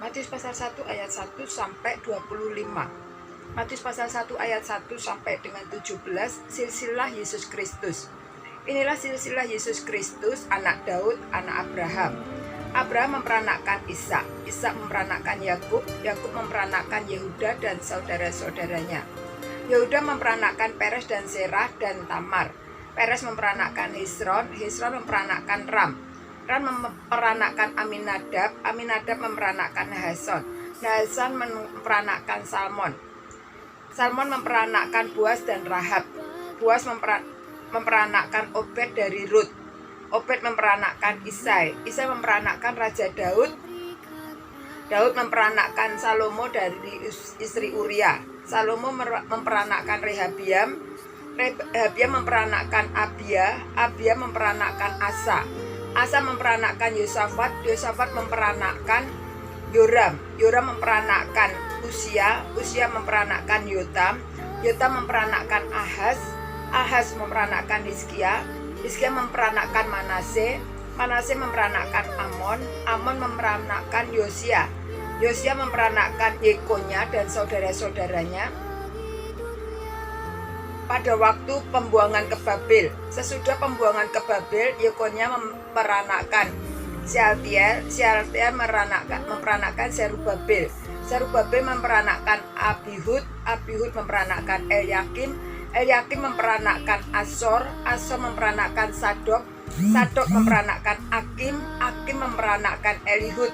Matius pasal 1 ayat 1 sampai 25. Matius pasal 1 ayat 1 sampai dengan 17, silsilah Yesus Kristus. Inilah silsilah Yesus Kristus, anak Daud, anak Abraham. Abraham memperanakkan Ishak, Ishak memperanakkan Yakub, Yakub memperanakkan Yehuda dan saudara-saudaranya. Yehuda memperanakkan Peres dan Serah dan Tamar. Peres memperanakkan Hesron, Hesron memperanakkan Ram. Ram memperanakkan Aminadab, Aminadab memperanakkan Nahason, Nahason memperanakkan Salmon. Salmon memperanakkan Boas dan Rahab. Boas memperanakkan Obed dari Rut. Obed memperanakkan Isai. Isai memperanakkan Raja Daud. Daud memperanakkan Salomo dari istri Uria. Salomo memperanakkan Rehabiam. Rehabiam memperanakkan Abia. Abia memperanakkan Asa. Asa memperanakkan Yosafat. Yosafat memperanakkan Yoram. Yoram memperanakkan Usia. Usia memperanakkan Yotam. Yotam memperanakkan Ahaz. Ahaz memperanakkan Hizkia. Hizkia memperanakkan Manase. Manase memperanakkan Amon. Amon memperanakkan Yosia. Yosia memperanakkan Yekonya dan saudara-saudaranya pada waktu pembuangan ke Babel. Sesudah pembuangan ke Babel, Yekonya memperanakkan Sealtiel. Sealtiel memperanakkan Zerubabel. Zerubabel memperanakkan Abihud. Abihud memperanakkan Eliakim. Eliakim memperanakkan Asor. Asor memperanakkan Sadok. Sadok memperanakkan Akim. Akim memperanakkan Eliud.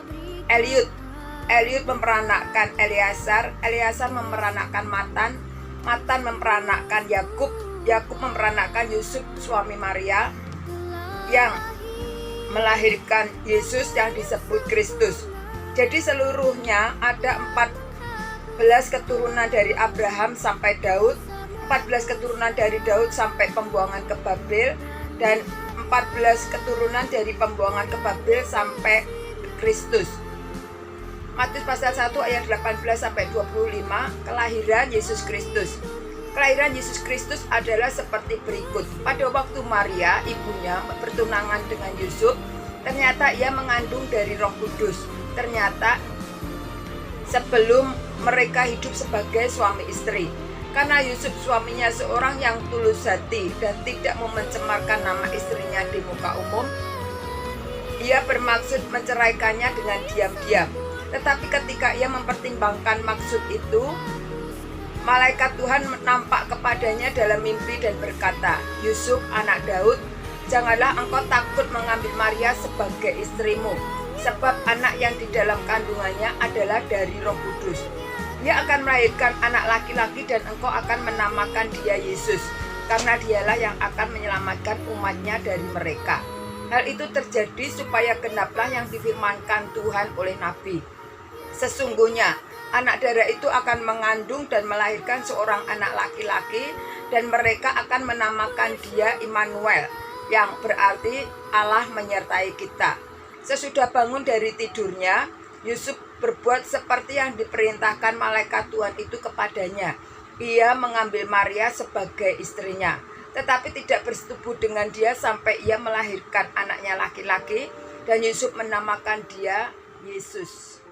Eliud memperanakkan Eleazar. Eleazar memperanakkan Matan. Matan memperanakkan Yakub. Yakub memperanakkan Yusuf suami Maria yang melahirkan Yesus yang disebut Kristus. Jadi seluruhnya ada 14 keturunan dari Abraham sampai Daud, 14 keturunan dari Daud sampai pembuangan ke Babel, dan 14 keturunan dari pembuangan ke Babel sampai Kristus. Matius pasal 1 ayat 18 sampai 25, kelahiran Yesus Kristus. Kelahiran Yesus Kristus adalah seperti berikut. Pada waktu Maria, ibunya, bertunangan dengan Yusuf, ternyata ia mengandung dari Roh Kudus. Ternyata sebelum mereka hidup sebagai suami istri. Karena Yusuf suaminya seorang yang tulus hati dan tidak mau mencemarkan nama istrinya di muka umum, ia bermaksud menceraikannya dengan diam-diam. Tetapi ketika ia mempertimbangkan maksud itu, malaikat Tuhan nampak kepadanya dalam mimpi dan berkata, "Yusuf, anak Daud, janganlah engkau takut mengambil Maria sebagai istrimu, sebab anak yang di dalam kandungannya adalah dari Roh Kudus. Dia akan melahirkan anak laki-laki dan engkau akan menamakan dia Yesus, karena dialah yang akan menyelamatkan umatnya dari mereka." Hal itu terjadi supaya genaplah yang difirmankan Tuhan oleh Nabi. Sesungguhnya anak darah itu akan mengandung dan melahirkan seorang anak laki-laki, dan mereka akan menamakan dia Immanuel, yang berarti Allah menyertai kita. Sesudah bangun dari tidurnya, Yusuf berbuat seperti yang diperintahkan malaikat Tuhan itu kepadanya. Ia mengambil Maria sebagai istrinya, tetapi tidak bersetubuh dengan dia sampai ia melahirkan anaknya laki-laki, dan Yusuf menamakan dia Yesus.